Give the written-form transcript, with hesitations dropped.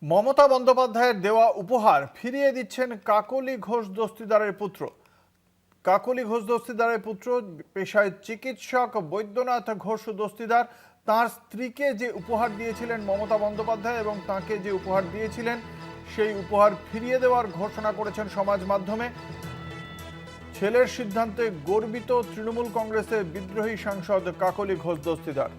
মমতা বন্দ্যোপাধ্যায়ের দেওয়া উপহার ফিরিয়ে দিচ্ছেন কাকলী ঘোষ দস্তিদারের পুত্র। কাকলী ঘোষ দস্তিদারের পুত্র পেশায় চিকিৎসক বৈদ্যনাথ ঘোষ দস্তিদার তার স্ত্রীকে যে উপহার দিয়েছিলেন মমতা বন্দ্যোপাধ্যায় এবং তাকে যে উপহার দিয়েছিলেন সেই উপহার ফিরিয়ে দেওয়ার ঘোষণা করেছেন সমাজ মাধ্যমে। ছেলের সিদ্ধান্তে গর্বিত তৃণমূল কংগ্রেসের বিদ্রোহী সাংসদ কাকলী ঘোষ দস্তিদার।